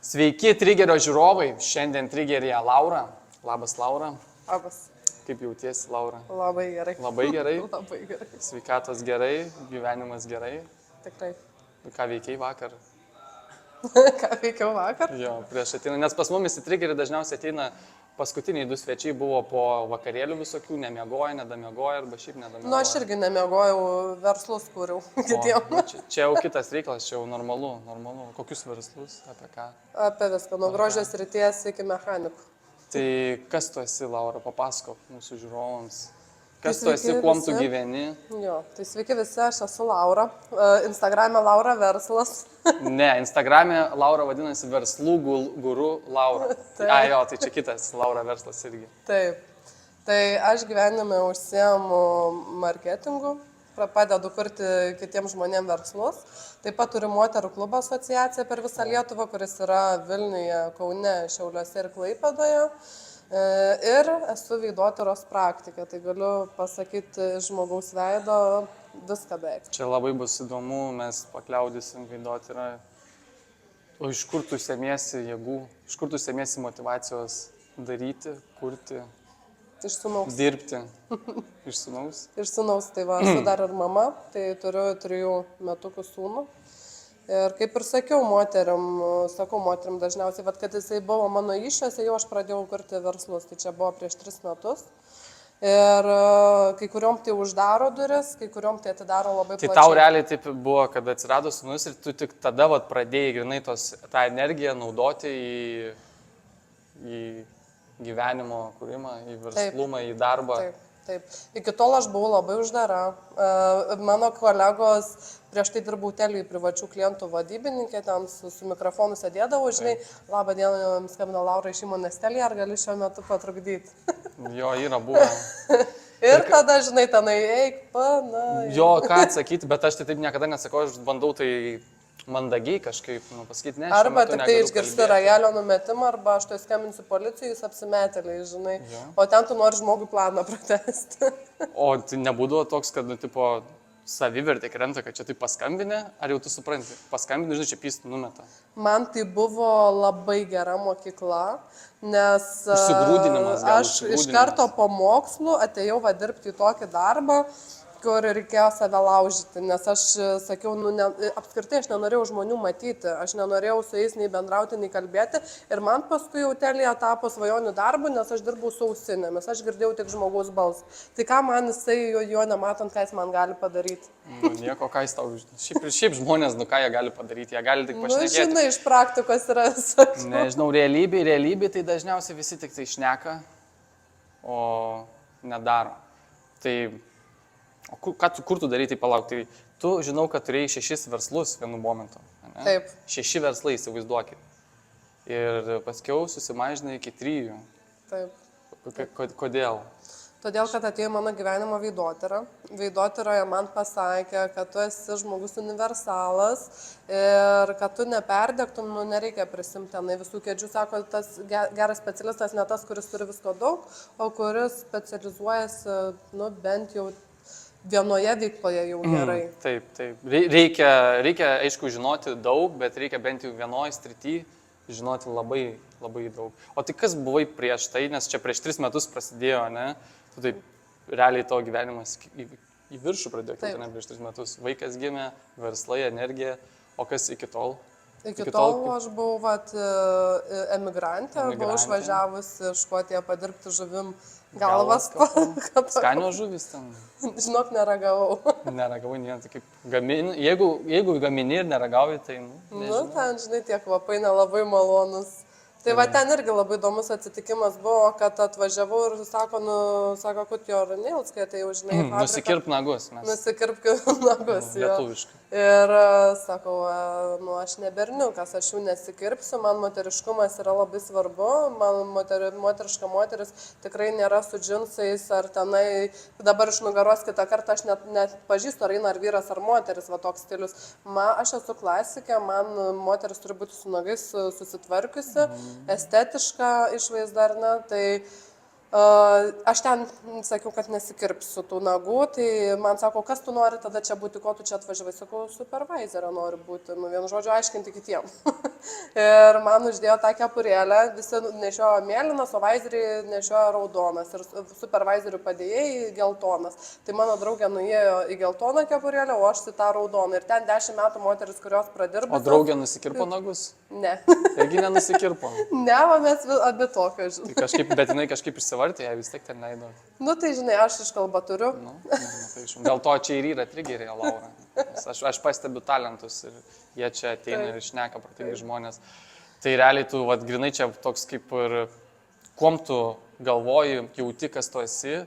Sveiki, Trigerio žiūrovai. Šiandien Trigeryje Laura. Labas, Laura. Labas. Kaip jautiesi, Laura? Labai gerai. Labai gerai. Labai gerai. Sveikatos gerai, gyvenimas gerai. Tikrai. Ką veikiai vakar? Ką veikiau vakar? Jo, prieš ateina, nes pas mumis į Trigerį dažniausiai ateina paskutiniai 2 svečiai buvo po vakarėlių visokių, nemiegojo, nedamiegojo arba šiaip nedamiegojo. Nu, aš irgi nemiegojau, verslus kūriau kitiem. Čia jau kitas reikalas, čia jau normalu. Kokius verslus, apie ką? Apie viską, nuo grožio srities iki mechanikų. Tai kas tu esi, Laura, papasakok mūsų žiūrovams. Kas Tai tu esi, sveiki kuom visi. tu gyveni? Jo, tai sveiki visi, aš esu Laura. Instagrame Laura verslas. Ne, Instagrame Laura vadinasi verslų guru Laura. Jo, tai čia kitas Laura verslas irgi. Taip. Tai aš gyvenime užsiemu marketingu, padedu kurti kitiems žmonėms verslus. Taip pat turiu moterų klubo asociaciją per visą Lietuvą, kuris yra Vilniuje, Kaune, Šiauliuose ir Klaipėdoje. Ir esu veidotyros praktika, tai galiu pasakyti iš žmogaus veido viską beveik. Čia labai bus įdomu, mes pakliaudysim veidotyrą. O iš kur tu semiesi jėgų, iš kur tu semiesi motivacijos daryti, kurti, Iš sūnaus. dirbti? Iš sūnaus? Iš sūnaus, tai va, esu dar ir mama, tai turiu 3 metukų sūnų. Ir kaip ir sakiau moterim dažniausiai, vat, kad jisai buvo mano iššiose, jau aš pradėjau kurti verslus, tai čia buvo prieš 3 metus. Ir kai kuriuom tai uždaro duris, kai kuriuom tai atidaro labai plačiai. Tai tau realiai taip buvo, kad atsirado sūnus ir tu tik tada pradėjai grinai tą energiją naudoti į gyvenimo kūrimą, į verslumą, į darbą. Taip. Iki tol aš buvau labai uždara. Mano kolegos, prieš tai dirbau Teliui privačių klientų vadybininkė, ten su mikrofonu sėdėdavau, žinai, labą dieną, jums skambina Laura iš įmonės Teliui, ar gali šiuo metu patrukdyti? Jo, yra buvo. Ir tada, žinai, tenai eik, Jo, ką atsakyti, bet aš tai taip niekada nesakau, aš bandau tai mandagiai kažkaip, pasakyti, ne. Arba tik tai išgirsti ragelio numetimą, arba aš tai skambinsiu policijai, jūs apsimetėliai, žinai. Jo. O ten tu nori žmogui planą pratesti. O tai nebūdavo toks, kad, tipo, savivertė krenta, kad čia tai paskambinė, ar jau tu supranti, paskambinė, žinai, čia pystų numeta. Man tai buvo labai gera mokykla, nes Užsigrūdinimas, aš iš karto po mokslų atėjau dirbti į tokį darbą, kur reikėjo save laužyti, nes aš sakiau, apskritai aš nenorėjau žmonių matyti, aš nenorėjau su jais nei bendrauti, nei kalbėti ir man paskui jau Telyje tapo svajonių darbu, nes aš dirbau su ausinėmis, aš girdėjau tik žmogaus balsą. Tai ką man jisai, jo nematant, ką jis man gali padaryti? Nieko, ką jis tau, šiaip žmonės, ką jie gali padaryti, jie gali tik pašnekėti. Žinai, iš praktikos yra visokių. Nežinau, realybė tai dažniausiai visi tik tai šneka, o nedaro. Tai kur tu darai, tai palauk, tai tu žinau, kad turėjai 6 verslus vienu momentu. Ne? Taip. 6 verslai, įsivaizduokit. Ir paskiau susimažinai iki 3. Taip. Kodėl? Todėl, kad atėjo mano gyvenimo veidotyra. Veidotyroje man pasakė, kad tu esi žmogus universalas ir kad tu neperdegtum, nereikia prisimti tenai visų kėdžių. Sako, tas geras specialistas ne tas, kuris turi visko daug, o kuris specializuojasi, bent jau vienoje veikloje jau gerai. Taip. Reikia, aišku, žinoti daug, bet reikia bent jau vienoje srityje žinoti labai, labai daug. O tai kas buvai prieš tai, nes čia prieš 3 metus prasidėjo, ne? Tu taip realiai tavo gyvenimas į viršų pradėjo, ne prieš 3 metus. Vaikas gimė, verslai, energija, o kas iki tol? Iki tol aš buvau emigrantė, buvau išvažiavusi Škotiją padirbti žuvim galvas. Skanios žuvis ten. Žinok, neragavau. Neragavau, tai kaip gamini. Jeigu gamini ir neragauji, tai ten, žinai, tie kvapai nelabai malonus. Tai va ten irgi labai įdomus atsitikimas buvo, kad atvažiavau ir sako, kad jo Ranilskai, tai jau žinai, nusikirp nagus. Nusikirp nagus, jo. Lietuviškai. Ir sakau, aš ne berniukas, aš jų nesikirpsiu, man moteriškumas yra labai svarbu, man moteriška moteris tikrai nėra su džinsais ar tenai, dabar iš nugaros kitą kartą aš net pažįstu, ar eina ar vyras ar moteris, va toks stilius. Aš esu klasikė, man moteris turi būti su nagais susitvarkiusi, estetiška išvaizda ar ne, tai Aš ten sakiau, kad nesikirpsiu tų nagų, tai man sako, kas tu nori tada čia būti, ko tu čia atvažiavai, sakau, supervisorė noriu būti, nu vienu žodžiu aiškinti kitiems. Ir man uždėjo tą kepurėlę, visi nešiojo mėlynas, o vaizeriai nešiojo raudonas ir supervisorių padėjėjai geltonas. Tai mano draugė nuėjo į geltoną kepurėlę, o aš į tą raudoną. Ir ten 10 metų moteris, kurios pradirbo. O draugė nusikirpo nagus? Ne. Taigi nenusikirpo. Ne, o mes abi tokio, žinai. Tai kažkaip, bet jinai kažkaip išsivartė, jai vis tiek ten leido. Nu tai žinai, aš iš kalbą turiu. Nu, tai dėl to čia ir yra trigeriai, Laura. Aš pastebiu talentus ir jie čia ateina ir šneka protingi žmonės. Tai realiai tu, vat, grinai čia toks kaip ir, kuom tu galvoji, jauti, kas tu esi,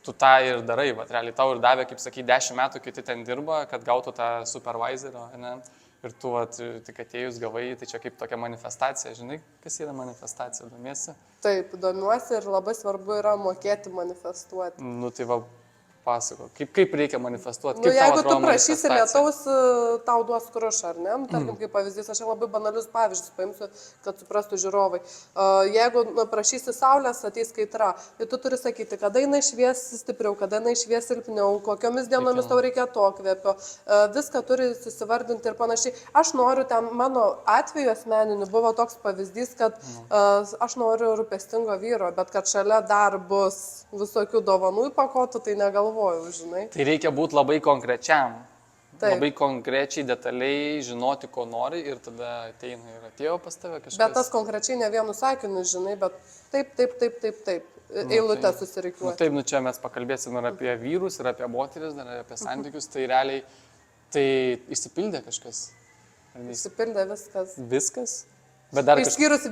tu tą ir darai. Vat, realiai tau ir davė, kaip sakai, 10 metų kiti ten dirba, kad gautų tą supervisorio, ne? Ir tu, vat, tik atėjus gavai, tai čia kaip tokia manifestacija. Žinai, kas yra manifestacija, domiesi? Taip, domiuosi ir labai svarbu yra mokėti manifestuoti. Nu tai va, pasako, kaip reikia manifestuoti. Nu, jeigu tu prašysi lietaus, tau duos krušą, ar ne? Tarkim, kaip pavyzdys, aš labai banalius pavyzdžius paimsiu, kad suprastų žiūrovai. Jeigu prašysi saulės, ateis kaitra, tai tu turi sakyti, kada jinai švies stipriau, kada jinai švies silpniau, kokiomis dienomis tau reikia to kvėpio. Viską turi susivardinti ir panašiai. Aš noriu, ten mano atveju asmeniniu buvo toks pavyzdys, kad aš noriu rūpestingo vyro, bet kad šalia dar bus visokių dovanų įpakotų, tai negalvoju. Žinai. Tai reikia būti labai konkrečiam, Taip. Labai konkrečiai, detaliai žinoti, ko nori ir tada ateina ir atėjo pas tave kažkas. Bet tas konkrečiai ne vienu sakiniu, žinai, bet taip, eilutę susirikiuoti. Nu, taip, nu čia mes pakalbėsim ir apie vyrus, ir apie moteris, ir apie santykius, tai realiai, tai išsipildė kažkas. Išsipildė viskas. Viskas? Bet dar kažkas. Išskyrus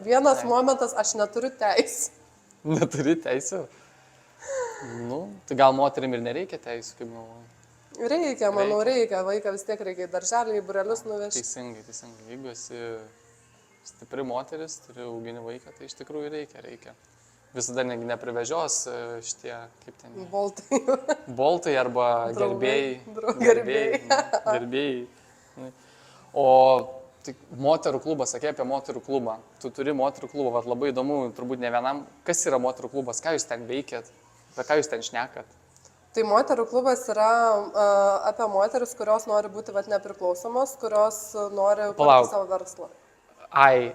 vienas momentas, aš neturiu teisų. Neturi teisų? Nu, tai gal moterim ir nereikia teisų, kaip galvoju. Reikia, manau, reikia. Vaiką vis tiek reikia į darželį, į būrelius nuvežti. Teisingai. Jeigu esi stipri moteris, turi auginį vaiką, tai iš tikrųjų reikia. Visada neprivežios šitie, kaip ten. Boltai arba gerbėjai. O tai moterų klubas, sakė apie moterų klubą. Tu turi moterų klubą, vat, labai įdomu, turbūt ne vienam. Kas yra moterų klubas, ką jūs ten veikėt? Apie ką jūs ten šnekat? Tai moterų klubas yra apie moteris, kurios nori būti nepriklausomos, kurios nori kurti savo verslą. Ai,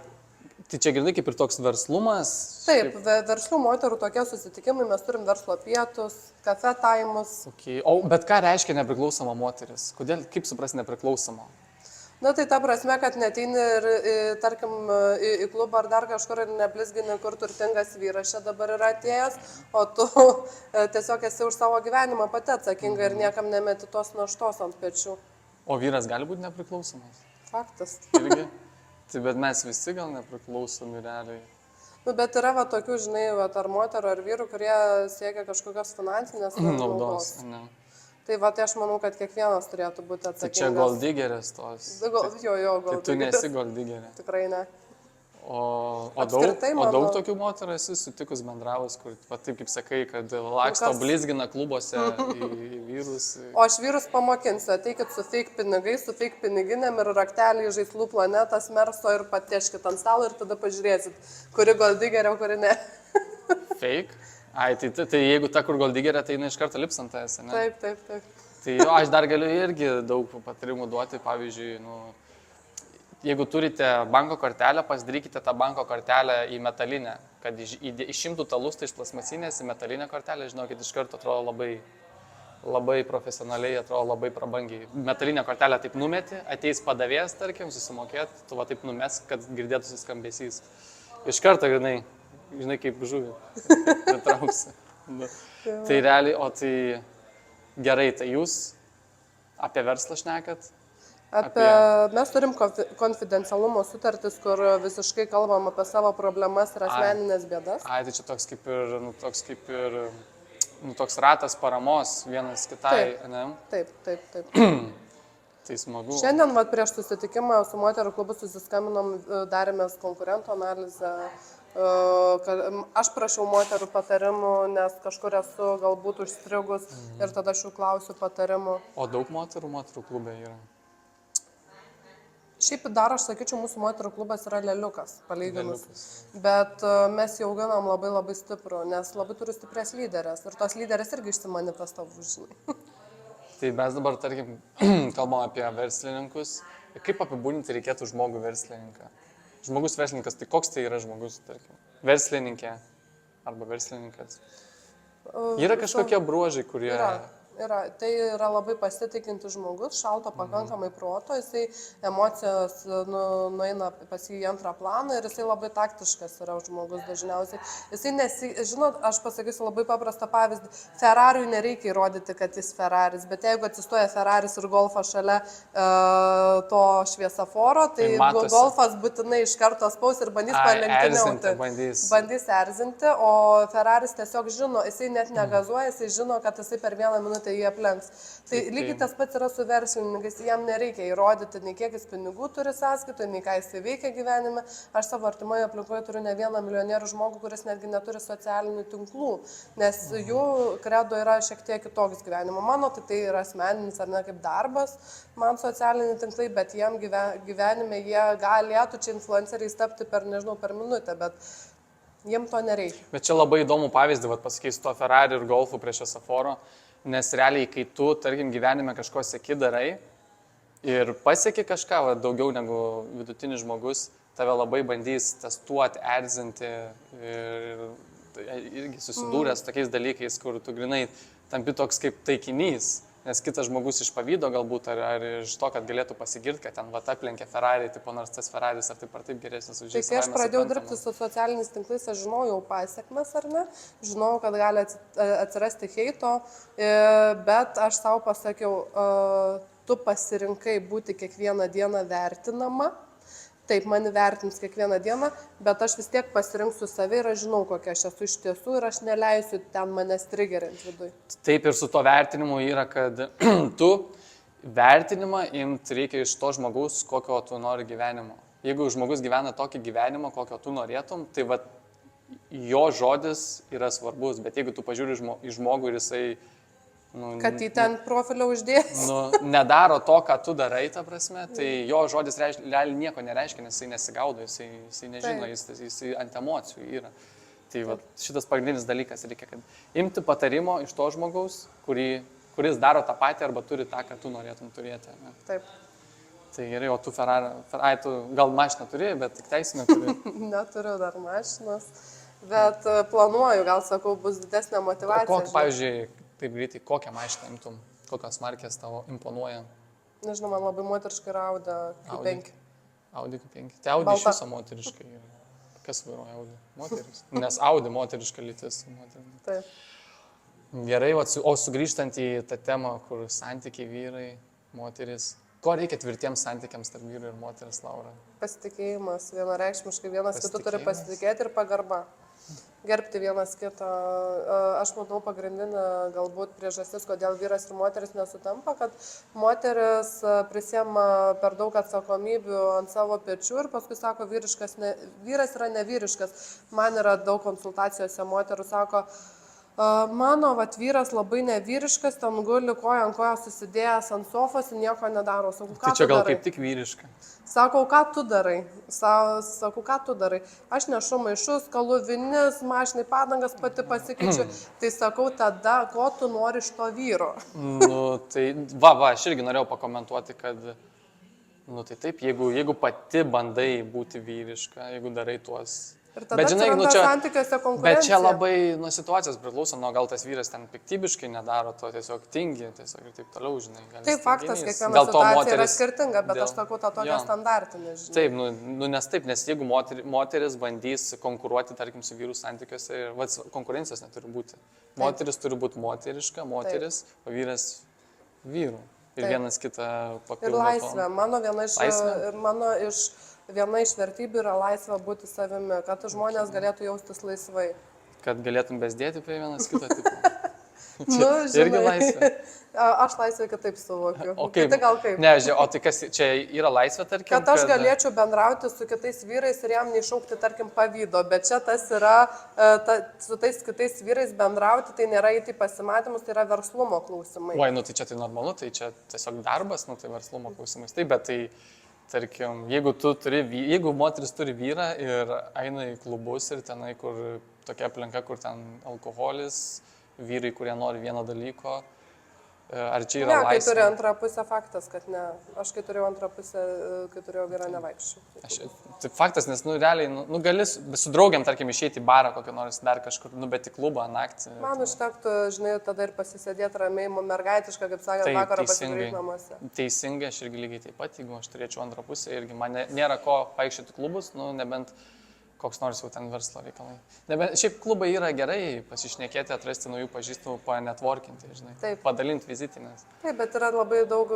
tai čia girdai kaip ir toks verslumas? Taip, verslų moterų tokie susitikimai, mes turim verslo pietus, kafe taimus. Okay. Bet ką reiškia nepriklausoma moteris? Kodėl, kaip supras nepriklausoma? Na tai ta prasme, kad neteini ir, tarkim, į klubą ar dar kažkur ir neblizgini, kur turtingas vyras čia dabar yra atėjęs, o tu tiesiog esi už savo gyvenimą pati atsakinga ir niekam nemeti tos naštos ant pečių. O vyras gali būti nepriklausomas? Faktas. Irgi? Tai bet mes visi gal nepriklausomi realiai. Nu, bet yra tokių, žinai, ar moterų, ar vyrų, kurie siekia kažkokios finansinės naudos. Ne. Tai tai aš manau, kad kiekvienas turėtų būti atsakingas. Tai čia goldigeris tos. Jo, goldigeris. Tai tu nesi goldigerė. Tikrai ne. O daug tokių moterų esi sutikus bendravus, kur, taip kaip sakai, kad laksto blizgina klubuose į vyrus. O aš vyrus pamokinsiu, ateikit su fake pinigais, su fake piniginėm ir raktelį į žaislų planetas merso ir patieškit ant stalo ir tada pažiūrėsit, kuri goldigerė, o kuri ne. Fake? Ai, tai jeigu ta, kur goldigerė, tai jinai iš karto lips ant tavęs, ne? Taip. Tai jo, aš dar galiu irgi daug patarimų duoti, pavyzdžiui, jeigu turite banko kortelę, pasidarykite tą banko kortelę į metalinę, kad išimtų tą lustą iš plasmasinės į metalinę kortelę, žinokit, iš karto atrodo labai profesionaliai, atrodo labai prabangiai. Metalinę kortelę taip numeti, ateis padavėjas, tarkim, susimokėt, tu va taip numesk, kad girdėtųsi skambesys. Iš karto, žinai, kaip žuvį, pritrauksi. Tai realiai, o tai gerai, tai jūs apie verslą šnekat? Mes turim konfidencialumo sutartis, kur visiškai kalbam apie savo problemas ir asmeninės bėdas. Ai, tai čia toks kaip ir toks ratas paramos vienas kitai, ne? Taip. Tai smagu. Šiandien prieš susitikimą su moterų klubu susiskambinom, darėmės konkurentų analizę. Aš prašiau moterų patarimų, nes kažkur esu galbūt užstrigus ir tada aš jų klausiu patarimų. O daug moterų klube yra? Šiaip dar aš sakyčiau, mūsų moterų klubas yra leliukas, palyginus. Leliukas. Bet mes jau auginam labai labai stiprų, nes labai turiu stiprias lyderės. Ir tos lyderės irgi išsimanifestavo, žinai. Tai mes dabar, tarkim, kalbam apie verslininkus. Kaip apibūdinti reikėtų žmogų verslininką? Žmogus verslininkas, tai koks tai yra žmogus, tarkim? Verslininkė arba verslininkas. Yra kažkokie bruožai, kurie... Yra. Tai yra labai pasitikintis žmogus, šalto pakankamai proto, jisai emocijos nueina pas jį į antrą planą ir jisai labai taktiškas yra žmogus dažniausiai. Jisai žinot, aš pasakysiu labai paprastą pavyzdį, Ferrariui nereikia įrodyti, kad jis Ferraris, bet jeigu atsistoja Ferraris ir Golfas šalia to šviesaforo, tai Golfas būtinai iš karto spaus ir bandys palenktyniauti. Bandys erzinti, o Ferraris tiesiog žino, jisai net negazuoja, jisai žino, kad jisai per vieną minutę jį aplenks. Tai lygiai tas pats yra su verslininkais, jam nereikia įrodyti nei kiek jis pinigų turi sąskaitoje, nei ką jis veikia gyvenime. Aš savo artimoje aplinkoje turiu ne vieną milijonierių žmogų, kuris netgi neturi socialinių tinklų, nes jų kredo yra šiek tiek kitoks gyvenimo. Mano tai yra asmeninis ar ne kaip darbas, man socialiniai tinklai, bet jiem gyvenime jie galėtų čia influenceriais tapti per minutę, bet jiem to nereikia. Bet čia labai įdomų pavyzdį, pasakysiu, to Ferrari ir Golfų prie šviesoforo. Nes realiai, kai tu, tarkim, gyvenime kažko sėki darai ir pasieki kažką daugiau negu vidutinis žmogus, tave labai bandys testuoti, erzinti ir irgi susidūręs su tokiais dalykais, kur tu grinai tampi toks kaip taikinys, nes kitas žmogus iš pavydo galbūt ar iš to, kad galėtų pasigirti, kad ten aplenkė Ferrari, tipo nors tas Ferraris ar taip geresnis už jį. Tai kai aš pradėjau dirbti su socialiniais tinklais, aš žinojau pasiekmes ar ne, žinojau, kad gali atsirasti heito, bet aš savo pasakiau, tu pasirinkai būti kiekvieną dieną vertinama. Taip, mane vertins kiekvieną dieną, bet aš vis tiek pasirinksiu save ir aš žinau, kokia aš esu iš tiesų ir aš neleisiu ten manęs trigerint viduje. Taip ir su to vertinimu yra, kad tu vertinimą imti reikia iš to žmogaus, kokio tu nori gyvenimo. Jeigu žmogus gyvena tokį gyvenimą, kokio tu norėtum, tai jo žodis yra svarbus, bet jeigu tu pažiūri į žmogų ir jisai... Kad jį ten profilio uždės. Nedaro to, ką tu darai, ta prasme, tai jo žodis realiai nieko nereiškia, nes jisai nesigaudo, jisai nežino, jisai ant emocijų yra. Tai šitas pagrindinis dalykas reikia, kad imti patarimo iš to žmogaus, kuris daro tą patį arba turi tą, ką tu norėtum turėti. Ne? Taip. Tai gerai, o tu Ferrari, tu gal mašiną turi, bet tik teisinę turi. Neturiu dar mašinos, bet planuoju, gal sakau, bus didesnė motyvacija. O pavyzdžiui, taip greitai, kokią mašiną imtum, kokios markės tavo imponuoja? Nežinau, man labai moteriškai yra Audi Q5. Audi Q5. Tai Audi iš viso moteriškai yra. Kas vairuoja Audi? Moteris. Nes Audi moteriška lytis. Taip. Gerai, o sugrįžtant į tą temą, kur santykiai vyrai, moteris. Ko reikia tvirtiems santykiams tarp vyrų ir moteris, Laura? Pasitikėjimas, vienareikšmiškai, vienas kitu turi pasitikėti ir pagarba. Gerbti vienas kitą. Aš manau, pagrindinė galbūt priežastis, kodėl vyras ir moteris nesutampa, kad moteris prisiema per daug atsakomybių ant savo pečių ir paskui sako, vyras yra nevyriškas. Man yra daug konsultacijose moterų, sako, mano vyras labai nevyriškas, ten guli koja ant koja susidėjęs ant sofos ir nieko nedaro. Sakau, tai čia gal kaip tik vyriška. Sakau, ką tu darai? Sakau, ką tu darai? Aš nešu maišus, kalu vinis, mašinai padangas pati pasikeičiu. Tai sakau, tada, ko tu nori iš to vyro? Tai aš irgi norėjau pakomentuoti, kad, tai taip, jeigu pati bandai būti vyriška, jeigu darai tuos... Ir tada santykiuose konkurencija. Bet čia labai nuo situacijos priklauso, gal tas vyras ten piktybiškai nedaro to, tiesiog tingi, tiesiog ir taip toliau, žinai. Taip, faktas, kiekviena situacija yra skirtinga, bet aš sakau, tą tokią standartinę, žinai. Taip, nes jeigu moteris bandys konkuruoti, tarkim, su vyrų santykiuose, konkurencijos neturi būti. Moteris turi būti moteriška, moteris, o vyras vyrų. Ir vienas kitą papildo. Ir laisvė. Mano viena iš vertybių yra laisvė būti savimi, kad žmonės galėtų jaustis laisvai. Kad galėtum bezdėti prie vienas kito tipo. Žinai, irgi laisvė. Aš laisvę kitaip suvokiu. O kaip? Gal kaip? Ne, o tai kas čia yra laisvė, tarkim? Kad aš galėčiau bendrauti su kitais vyrais ir jam neiššaukti, tarkim, pavydo, bet čia tas yra, su tais kitais vyrais bendrauti, tai nėra įti pasimatymus, tai yra verslumo klausimai. Tai čia tai normalu, tai čia tiesiog darbas, tai verslumo klausimais. Taip, bet tai tarkim, jeigu moteris turi vyrą ir eina į klubus ir tenai, kur tokia aplinka, kur ten alkoholis, vyrai, kurie nori vieno dalyko, ar čia yra Ne, kai turi laisvė? antrą pusę, faktas, kad ne. Aš kai turėjau antrą pusę, kai turėjau vyrą, nevaikščiau. Tai faktas, nes, realiai, gali su draugiam, tarkim, išeiti į barą kokį nors dar kažkur, bet į klubą naktį. Man užtektų, žinai, tada ir pasisėdėti ramiai, mergaitišką, kaip sakant, vakarą pasidaryti namuose. Teisingai, aš irgi lygiai taip pat, jeigu aš turėčiau antrą pusę, irgi man nėra ko vaikščioti klubus, nebent koks nors jau ten verslo reikalai. Šiaip klubai yra gerai pasišnekėti, atrasti naujų pažįstamų, panetworkinti, žinai. Taip. Padalinti vizitinės. Taip, bet yra labai daug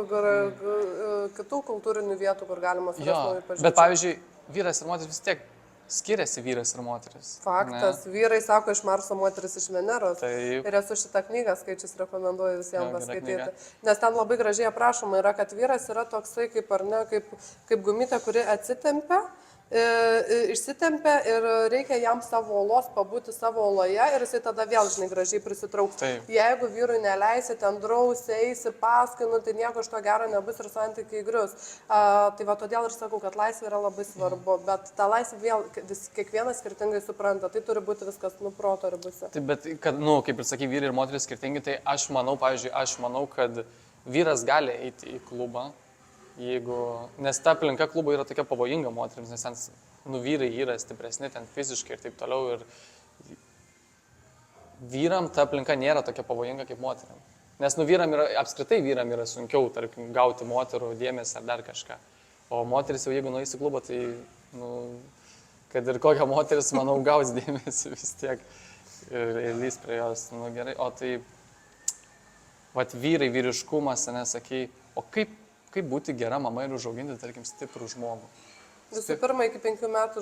kitų kultūrinių vietų, kur galima surasti naujų pažįstamų. Bet pavyzdžiui, vyras ir moteris vis tiek skiriasi vyras ir moteris. Faktas. Ne? Vyrai sako iš Marso, moteris iš Veneros. Taip. Ir esu šitą knygą skaičius, rekomenduoju visiems paskaityti. Nes ten labai gražiai aprašoma yra, kad vyras yra toksai kaip ar ne, kaip gumytė, kuri atsitempia. Išsitempia ir reikia jam savo olos pabūti savo oloje ir jisai tada vėl, žinai, gražiai prisitrauks. Taip. Jeigu vyrui neleisi, ten drausi, eisi paskui, tai nieko iš to gero nebus ir santykiai grius. Tai va todėl ir sakau, kad laisvė yra labai svarbu, bet tą laisvę vėl kiekvienas skirtingai supranta, tai turi būti viskas proto ribose. Taip, bet, kad, kaip ir sakai, vyrai ir moteris skirtingi, tai aš manau, kad vyras gali eiti į klubą. Nes ta aplinka klubo yra tokia pavojinga moteriams, nes ten vyrai yra stipresni, ten fiziškai ir taip toliau. Ir vyram ta aplinka nėra tokia pavojinga kaip moteriam. Nes apskritai vyram yra sunkiau, tarkim, gauti moterų dėmesį ar dar kažką. O moteris jau jeigu nueis į klubą, tai, kad ir kokia moteris, manau, gaus dėmesį vis tiek ir lys prie jos. Gerai, o tai, vyriškumas, nesakai, o kaip būti gera mama ir užauginti, tarkim, stiprų žmogų? Visų pirma, iki 5 metų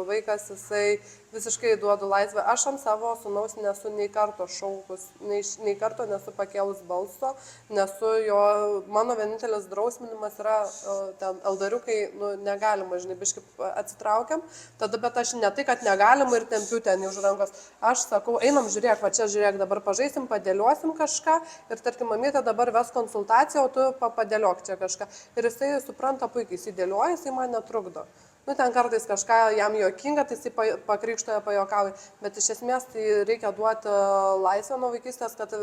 vaikas, jisai visiškai duodu laisvę. Aš ant savo sūnaus nesu nei karto šaukus, nei karto nesu pakėlus balso, mano vienintelis drausminimas yra ten eldariukai, negalima, žinai, biškai atsitraukiam, tada, bet aš ne tai, kad negalima ir tempiu ten už rankos. Aš sakau, einam, žiūrėk, va čia žiūrėk, dabar pažaisim, padėliosim kažką ir, tarkim, mamytė dabar ves konsultaciją, o tu padėliok čia kažką. Ir jisai supranta puikiai, jisai dėlioja, jisai man netrukdo. Ten kartais kažką jam juokinga, tai jisai pakrikštoja, pajokauja, bet iš esmės tai reikia duoti laisvę nuo vaikystės, kad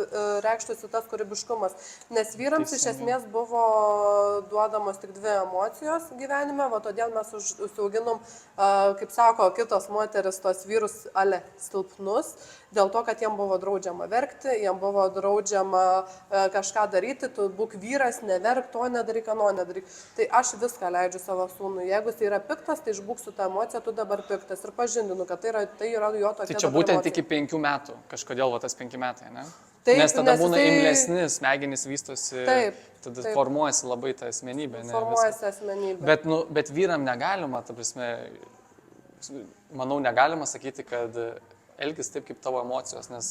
reikštųsi tas kūrybiškumas. Nes vyrams iš esmės buvo duodamos tik 2 emocijos gyvenime, todėl mes užsiauginom, kaip sako kitos moteris, tos vyrus silpnus, dėl to, kad jiem buvo draudžiama verkti, jiem buvo draudžiama kažką daryti, tu būk vyras, neverk, to nedaryk, ano nedaryk. Tai aš viską leidžiu savo sūnui. Jeigu jis yra piktas, tai išbūk su tą emociją, tu dabar piktas ir pažindinu, kad tai yra jo tokia. Tai čia būtent emocija. Iki 5 metų, kažkodėl tas 5 metai, ne? Taip, nes tada būna imlesni, smegenys vystosi, tada formuojasi labai ta asmenybė. Formuojasi asmenybė. Bet vyram negalima, ta prasme, manau, negalima sakyti, kad elgis taip kaip tavo emocijos, nes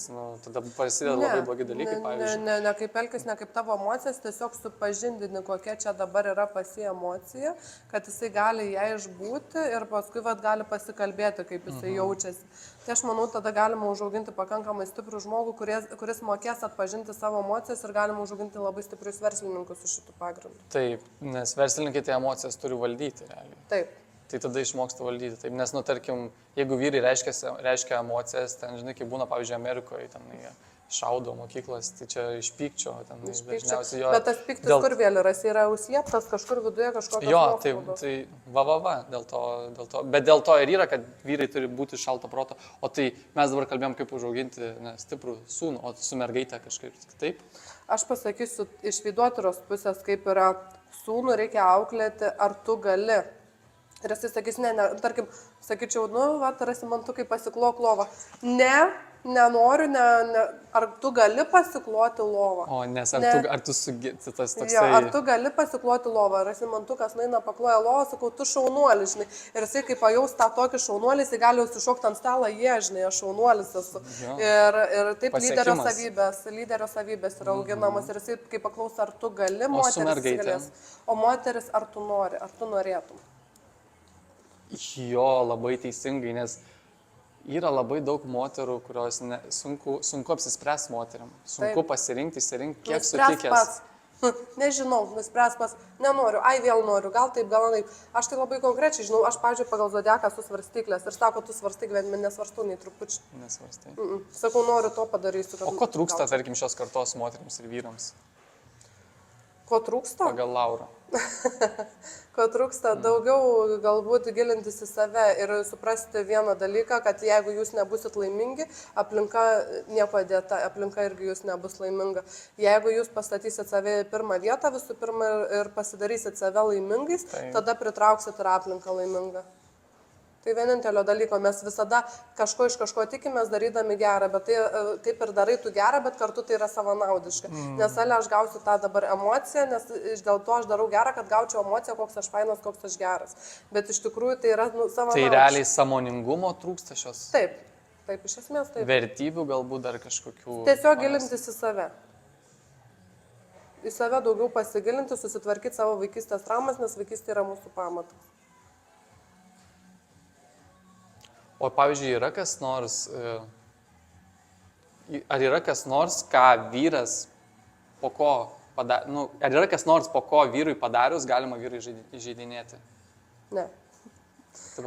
tada prasideda labai blogi dalykai, pavyzdžiui. Ne kaip elgis, ne kaip tavo emocijos, tiesiog supažindini, kokia čia dabar yra pasi emocija, kad jisai gali ją išbūti ir paskui gali pasikalbėti, kaip jisai jaučiasi. Tai aš manau, tada galima užauginti pakankamai stiprų žmogų, kuris mokės atpažinti savo emocijas ir galima užauginti labai stiprius verslininkus su šitų pagrindu. Taip, nes verslininkai tai emocijas turi valdyti realiai. Taip. Tai tada išmoksta valdyti. Taip, nes, tarkim, jeigu vyrai reiškia emocijas, ten, žinai, kaip būna, pavyzdžiui, Amerikoje, ten šaudo mokyklas, tai čia iš pykčio, ten dažniausiai jo. Bet tas pyktis kur vėl yra užslėptas kažkur viduje kažkokios. Jo, tai dėl to. Bet dėl to ir yra, kad vyrai turi būti šalto proto. O tai mes dabar kalbėjom, kaip užauginti stiprų sūnų, o su mergaitė kažkaip taip. Aš pasakysiu iš vaiduotojos pusės, kaip yra sūnų reikia auklėti, ar tu gali. Ir jisai sakys, tarkim, sakyčiau, Rasimantukai pasiklok lovą. Nenoriu, ar tu gali pasikloti lovą? O, nes ar tu sugėti tas toksai... Jo, ar tu gali pasikloti lovą? Rasimantukas nueina pakloja lovą, sakau, tu šaunuolis, žinai. Ir jisai, kai pajaus tą tokį šaunuolį, jisai gali užsišokti ant stalą, žinai, aš šaunuolis esu. Ir taip lyderio savybės yra auginamos. Ir jisai, kai paklaus, ar tu gali, moteris galės. O moteris, ar tu nori, ar tu norėtum? Jo, labai teisingai, nes yra labai daug moterų, kurios sunku apsispręs moteriam. Sunku pasirinkti, kiek sutikęs. Nežinau, nuspręs pas, nenoriu, ai vėl noriu, gal taip, gal taip. Aš tai labai konkrečiai žinau, aš, pavyzdžiui, pagal zodiaką esu svarstyklės ir sako, tu svarstai gyvenime, nesvarstu nei trupučiu. Nesvarstai. Sakau, noriu to padarysiu. O ko trūksta, tarkim, šios kartos moteriams ir vyrams? Ko trūksta? Pagal Laurą. Ko trūksta daugiau galbūt gilintis į save ir suprasti vieną dalyką, kad jeigu jūs nebusit laimingi, aplinka nieko dėta, aplinka irgi jūs nebus laiminga. Jeigu jūs pastatysit save į pirmą vietą visų pirma ir pasidarysit save laimingais, tada pritrauksit ir aplinką laimingą. Tai vienintelio dalyko, mes visada kažko iš kažko tikimės darydami gerą, bet tai kaip ir darai tu gerą, bet kartu tai yra savanaudiška. Nes aš gausiu tą dabar emociją, nes dėl to aš darau gerą, kad gaučiau emociją, koks aš fainas, koks aš geras. Bet iš tikrųjų tai yra savanaudiška. Tai realiai sąmoningumo trūksta šios? Taip, iš esmės taip. Vertybių galbūt dar kažkokių? Tiesiog gilintis į save. Į save daugiau pasigilinti, susitvarkyti savo vaikystės traumas, nes vaikystė yra mūsų pamatas. O pavyzdžiui, yra kas nors, ar yra kas nors, ką vyras po ko padarė, ar yra kas nors, po ko vyrui padarius, galima vyrui įžeidinėti? Ne.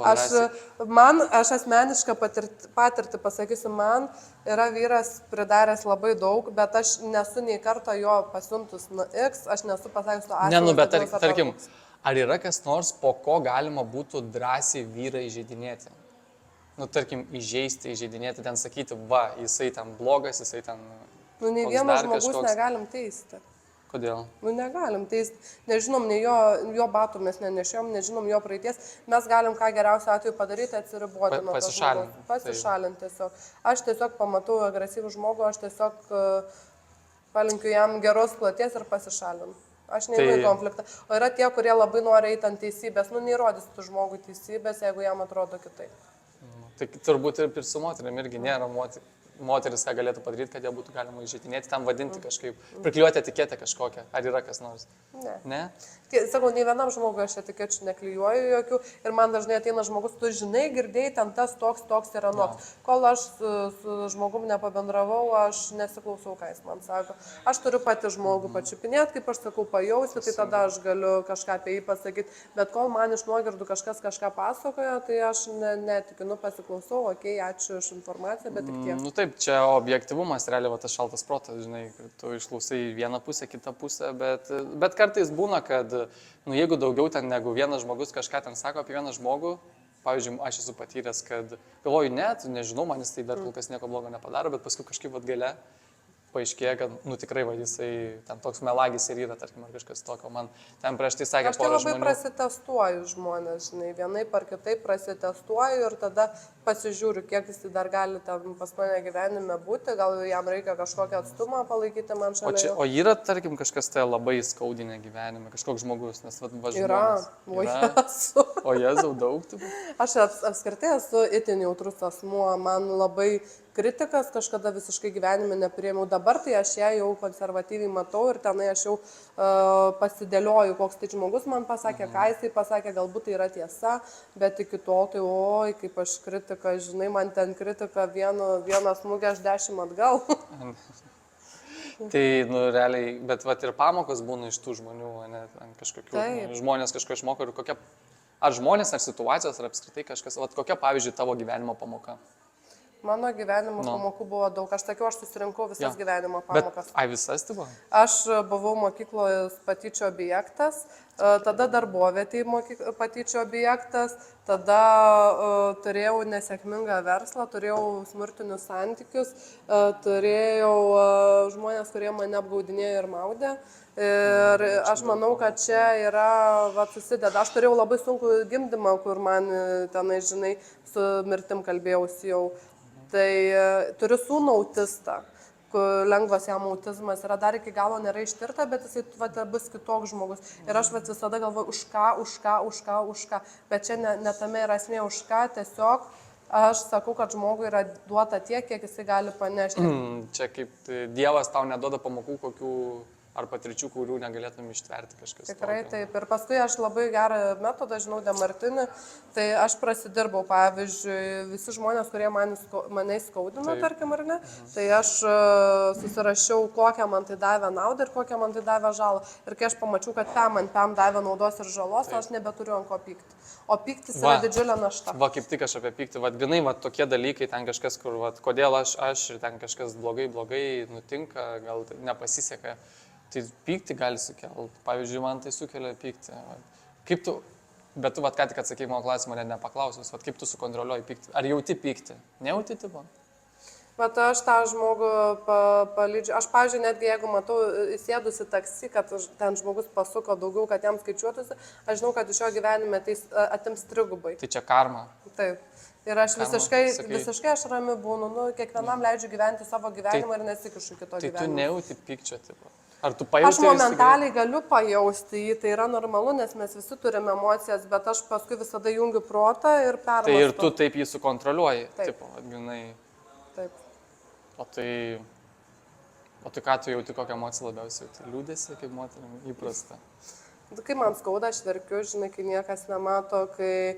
Aš asmenišką patirtį pasakysiu, man yra vyras pridaręs labai daug, bet aš nesu nei karto jo pasiuntus X, aš nesu pasakius to asmenį. Bet tarkim, ar yra kas nors, po ko galima būtų drąsiai vyrą įžeidinėti? Tarkim, įžeidinėti, ten sakyti, va, jisai ten blogas, jisai ten... Nei vieno žmogus negalim teisti. Kodėl? Negalim teisti. Nežinom, nei jo batų mes nenešiom, nežinom jo praeities. Mes galim ką geriausiu atveju padaryti, atsiriboti nuo to žmogaus. Pasišalinti tiesiog. Aš tiesiog pamatau agresyvų žmogų, aš tiesiog palinkiu jam geros kloties ir pasišalinu. Aš neinu į konfliktą. O yra tie, kurie labai nori eiti ant teisybės. Neįrodysi tu žmogui teisybės, jeigu jam atrodo kitaip. Tai turbūt ir su moterim irgi nėra moteris, ką galėtų padaryti, kad ją būtų galima įžeidinėti, tam vadinti kažkaip, priklijuoti etiketę kažkokią. Ar yra kas nors? Ne? Sakau, nei vienam žmogui aš etikečių neklijuoju jokių ir man dažnai ateina žmogus, tu žinai, girdėjai, ten tas toks ir anoks. Kol aš su žmogum nepabendravau, aš nesiklausau, ką jis man sako. Aš turiu pati žmogų pačiupinėti, kaip aš sakau, pajausti, tai tada aš galiu kažką apie jį pasakyti. Bet kol man iš nuogirdų kažkas kažką pasakoja, tai aš netikiu, pasiklausau, okei, ačiū už informaciją, bet tik tiek. Taip, čia objektivumas, realiai tas šaltas protas, žinai, tu išklausai vieną pusę, kitą pusę, bet kartais būna, kad jeigu daugiau ten negu vienas žmogus kažką ten sako apie vieną žmogų, pavyzdžiui, aš esu patyręs, kad galvoju, nežinau, man jis tai dar kol kas nieko blogo nepadaro, bet paskui kažkaip atgalia paaiškėja, kad, tikrai, jisai ten toks melagis ir yra, tarkim, ar kažkas tokio. Man ten prieš tai sakė porą žmonių. Aš tai labai prasitestuoju žmonės, žinai, vienaip ar kitaip prasitestuoju ir tada pasižiūriu, kiek jis dar gali ten pas mane gyvenime būti, gal jam reikia kažkokią atstumą palaikyti man šalia. O yra, tarkim, kažkas tai labai skaudinė gyvenime, kažkoks žmogus, nes žmonės. O Jėzau, daug tų? Aš apskritai esu itin jautrus asmuo, man labai kritikas kažkada visiškai gyvenime nepriėmiau. Dabar tai aš ją jau konservatyviai matau ir tenai aš jau pasidėlioju, koks tai žmogus man pasakė, ką jisai pasakė, galbūt tai yra tiesa, bet iki tol tai, oi, kaip aš kritika, žinai, man ten kritika vienas smūgį, aš 10 atgal. Tai, realiai, bet ir pamokos būna iš tų žmonių, ne, kažkokių, žmonės kažko išmoko ir kokia, ar žmonės, ar situacijos, ar apskritai kažkas, kokia, pavyzdžiui, tavo gyvenimo pamoka? Mano gyvenimo pamokų buvo daug. Aš sakiau, aš susirinkau visas gyvenimo pamokas. Visas tai buvo? Aš buvau mokykloje patyčių objektas, tada darbovietėje patyčių objektas, tada turėjau nesėkmingą verslą, turėjau smurtinius santykius, turėjau žmonės, kurie mane apgaudinėjo ir maudė. Ir aš manau, kad čia yra, susideda. Aš turėjau labai sunkų gimdymą, kur man tenai, žinai, su mirtim kalbėjausi jau. Tai turiu sūnų autistą, kur lengvas jam autizmas yra, dar iki galo nėra ištirta, bet jisai bus kitoks žmogus. Ir aš visada galvoju, už ką. Bet čia ne tame yra esmė, už ką, tiesiog aš sakau, kad žmogui yra duota tiek, kiek jisai gali panešti. Čia kaip Dievas tau neduoda pamokų, kokių ar patirčių, kurių negalėtum ištverti kažkas. Tikrai tokio. taip. Ir paskui aš labai gerą metodą žinau Demartinį. Tai aš prasidirbau, pavyzdžiui, visi žmonės, kurie mane įskaudino, Taip. tarkim, ar ne, tai aš susirašiau, kokią man tai davė naudą ir kokią man tai davė žalą. Ir kai aš pamačiau, kad man davė naudos ir žalos, aš nebeturiu ant ko pykti. O pyktis yra didžiulė našta. Va, kaip tik aš apie pyktį. Va, grinai, va, tokie dalykai, ten kažkas, kur, va, kodėl aš ir ten kažkas blogai nutinka, gal tai nepasiseka. Tai pyktį gali sukelti. Pavyzdžiui, man tai sukelia pyktį. Kaip tu, bet tu, ką tik atsakei mano klausimą, net nepaklausus, kaip tu sukontroliuoji pyktį? Ar jauti pyktį? Nejauti tipo? Bet aš tą žmogų palydžiu. Aš, pavyzdžiui, netgi jeigu matau įsėdusi taksi, kad ten žmogus pasuko daugiau, kad jam skaičiuotųsi, aš žinau, kad iš jo gyvenime tai atims trigubai. Tai čia karma. Taip. Ir aš visiškai aš rami būnu. Nu, kiekvienam leidžiu gyventi savo gyvenimą ir nesikišu kito gyvenimo. Tai tu nejauti pykčio tipo? Ar tu pajauti? Aš momentaliai galiu pajausti jį, tai yra normalu, nes mes visi turime emocijas, bet aš paskui visada jungiu protą ir permąstau. Tai ir tu taip jį sukontroliuoji, tipo, atginai. Taip. O tai ką tu jauti, kokią emociją labiausiai jauti? Liūdėsi, kaip moterim įprasta. Kai man skauda, aš verkiu, žinai, kai niekas nemato, kai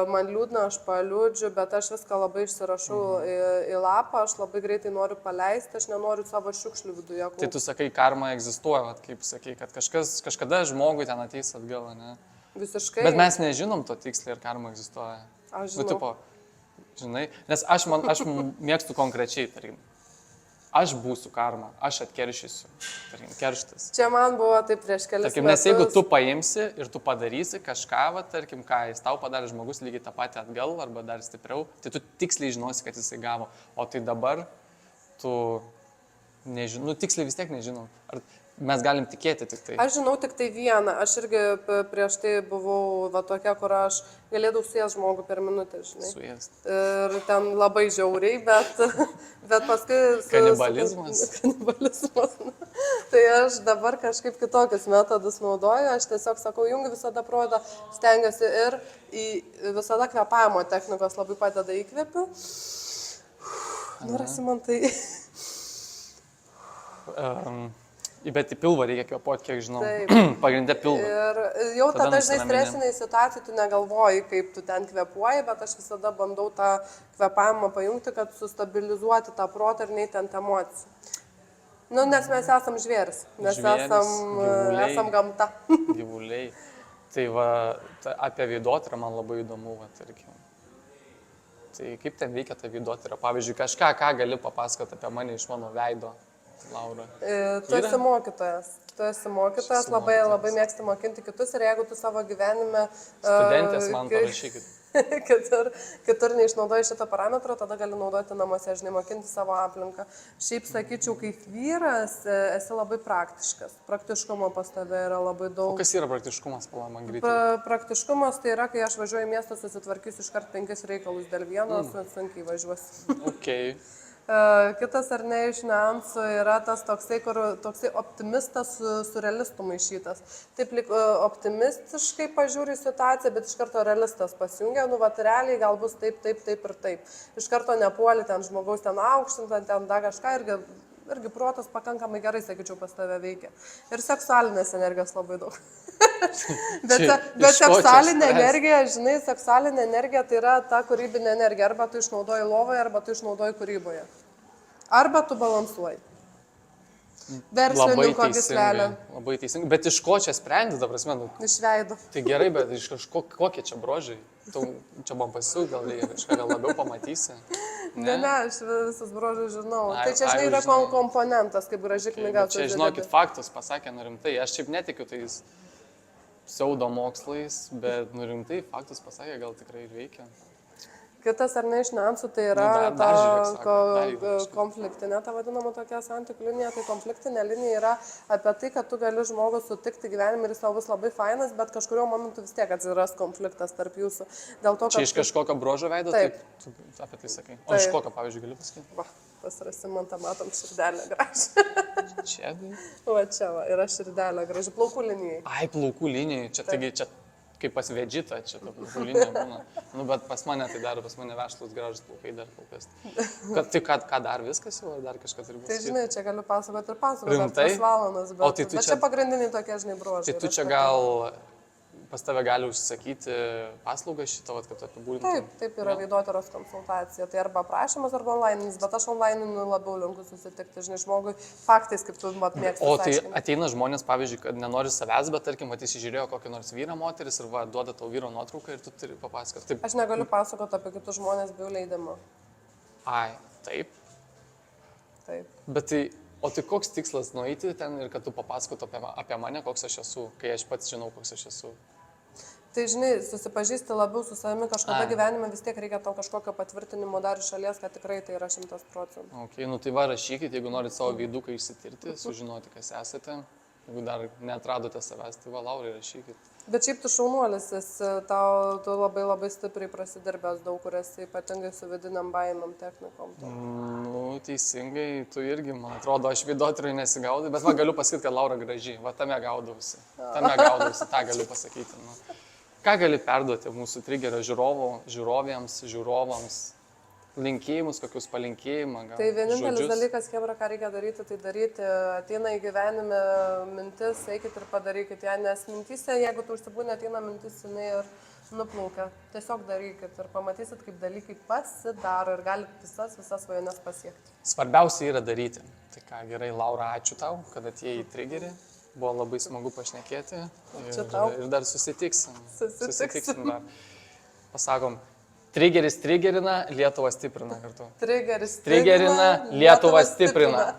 man liūdna, aš paliūdžiu, bet aš viską labai išsirašau į lapą, aš labai greitai noriu paleisti, aš nenoriu savo šiukšlių viduje. Tai tu sakai, karma egzistuoja, kaip sakai, kad kažkada žmogui ten ateis atgal, ne? Visiškai. Bet mes nežinom to tiksliai, ir karma egzistuoja. Aš žinau. Nu, tipo, žinai, nes aš mėgstu konkrečiai, tarkim. Aš būsiu karma, aš atkeršysiu, tarkim, kerštas. Čia man buvo taip prieš kelias metus. Nes jeigu tu paimsi ir tu padarysi kažką, va, tarkim, ką jis tau padarė žmogus lygiai tą patį atgal arba dar stipriau, tai tu tiksliai žinosi, kad jisai gavo. O tai dabar tu nežinau, tiksliai vis tiek nežinom. Ar mes galim tikėti tik tai? Aš žinau tik tai vieną. Aš irgi prieš tai buvau va tokia, kur aš galėdavau suės žmogų per minutę, žinai. Suės. Ir ten labai žiauriai, bet paskui... Kanibalizmas. Kanibalizmas. Tai aš dabar kažkaip kitokius metodus naudoju. Aš tiesiog sakau, jungiu visada protą, stengiuosi ir visada kvėpavimo technikos labai padeda įkvėpiu. Norisi man tai... Bet į pilvą reikia kvėpuoti, kiek žinau. Pagrindė pilvą. Ir jau tada, žinai, stresiniai situacijai tu negalvoji, kaip tu ten kvėpuoji, bet aš visada bandau tą kvėpavimą pajungti, kad sustabilizuoti tą protą ir neįtent emociją. Nu, nes mes esam žvėris, mes esam gamta. Gyvuliai. Tai va, apie veidotyrą man labai įdomu, va, tarkim. Tai kaip ten veikia ta veidotyrą? Pavyzdžiui, kažką, ką gali papasakoti apie mane iš mano veido? Laura. Tu esi mokytojas. Tu esi mokytojas, labai mėgsti mokinti kitus ir jeigu tu savo gyvenime... Studentės man parašykit. Kitur neišnaudoji šitą parametrą, tada gali naudoti namuose, žinai, mokinti savo aplinką. Šiaip sakyčiau, kaip vyras esi labai praktiškas. Praktiškumo pas tave yra labai daug. O kas yra praktiškumas, man greitai? Praktiškumas tai yra, kai aš važiuoju į miestą, susitvarkysiu iškart 5 reikalus dėl vieno, sunkiai važiuosiu. Okay. Kitas ar ne iš niuansų yra tas toksai optimistas su realistu maišytas. Taip optimistiškai pažiūri situaciją, bet iš karto realistas pasijungia, nu, vat realiai gal bus taip ir taip. Iš karto nepuoli ten žmogaus ten aukštintant, ten da kažką irgi protas pakankamai gerai, sakyčiau, pas tave veikia. Ir seksualinės energijos labai daug. bet seksualinė energija, žinai, seksualinė energija tai yra ta kūrybinė energija. Arba tu išnaudoji lovoje, arba tu išnaudoji kūryboje. Arba tu balansuoji. Verslininko gyslelė. Labai teisingai. Bet iš ko čia sprendi, ta prasme? Nu, iš veido. Tai gerai, bet iš kokie čia brožai? Tu čia man pasiūk, gal kažką labiau pamatysi. Ne, aš visus brožus žinau. Tai čia, žinai, yra komponentas, kaip graži knyga. Čia, žinokit, faktus pasakė, nu rimtai. Aš šiaip netikiu tais pseudo mokslais, bet nu rimtai faktus pasakė, gal tikrai ir veikia. Kitas ar ne iš niuansų, tai yra konfliktinė, ta vadinama tokia santykių linija. Tai konfliktinė linija yra apie tai, kad tu gali žmogų sutikti gyvenime ir jis tau bus labai fainas, bet kažkurio momentu vis tiek atsiras konfliktas tarp jūsų. Dėl to, kad... Čia iš kažkokio brožo veido? Taip. Tu apie tai sakai. O iš kokio, pavyzdžiui, gali pasakyti? Va, pasirasim man tą, matom, širdelę gražią. Čia? Va, čia va, yra širdelė graži, plaukų linijai. Ai, plaukų linijai. Čia, taigi, čia kaip pas vedžitą, čia ta purpurinė būna. Nu, bet pas mane tai dar, pas mane vešlus gražus plaukai dar kol kas. Ką dar viskas jau, ar dar kažkas turi būti? Tai žinai, čia galiu pasakoti ir pasakoti, Rimtai? 3 valandas, bet, O tai tu bet čia- čia pagrindiniai tokie, žinai, bruožai. Tai tu ir čia aš gal pas tave gali užsisakyti paslaugą šitą, vat, kad apibūdintum? Taip yra veidotoros konsultacija. Tai arba prašymas, arba online, bet aš online labiau linkus susitikti, žinai, žmogui faktais, kaip tu mat mėgsti. O tai išsiaiškinti. ateina žmonės, pavyzdžiui, kad nenori savęs, bet tarkim, matys įžiūrėjo kokį nors vyrą moteris ir va, duoda tau vyro nuotrauką ir tu turi papasakoti. Taip. Aš negaliu pasakoti apie kitus žmonės be jų leidimo. Ai, taip. Taip. Bet tai, o tai koks tikslas nueiti ten ir kad tu papasakotų apie mane, koks aš esu, kai aš pats žinau, koks aš esu? Tai, žinai, susipažįsti labiau su savimi kažkada Ai. gyvenime, vis tiek reikia tau kažkokio patvirtinimo dar iš šalies, kad tikrai tai yra 100%. Ok, nu tai va, rašykit, jeigu norit savo veiduką išsitirti, sužinoti, kas esate. Jeigu dar neatradote savęs, tai va, Laurai, rašykit. Bet šiaip tu šaunuolis, tu labai stipriai prasidirbęs daug, kur esi ypatingai su vidiniam baimėm, technikom. Nu, teisingai, tu irgi, man atrodo, aš vaiduotojui nesigaudau, bet va, galiu pasakyti, kad Laura graži, va, tame gaudausi, tą galiu pasakyti. Nu. Ką gali perduoti mūsų trigerio žiūrovams, linkėjimus, kokius palinkėjimus? Tai vienintelis dalykas, Chebra, ką reikia daryti, tai daryti. Ateina į gyvenime mintis, eikit ir padarykit ją, nes mintise, jeigu tu užsibūnė, ateina mintis, jinai ir nuplaukia. Tiesiog darykit ir pamatysit, kaip dalykai pasidaro ir galite visas svajones pasiekti. Svarbiausia yra daryti. Tai ką, gerai, Laura, ačiū tau, kad atėjai į trigerį. Buvo labai smagu pašnekėti ir dar susitiksim. Susitiksim dar. Pasakom, trigeris trigerina, Lietuvą stiprina kartu. Trigeris Trigerina, Lietuvą stiprina.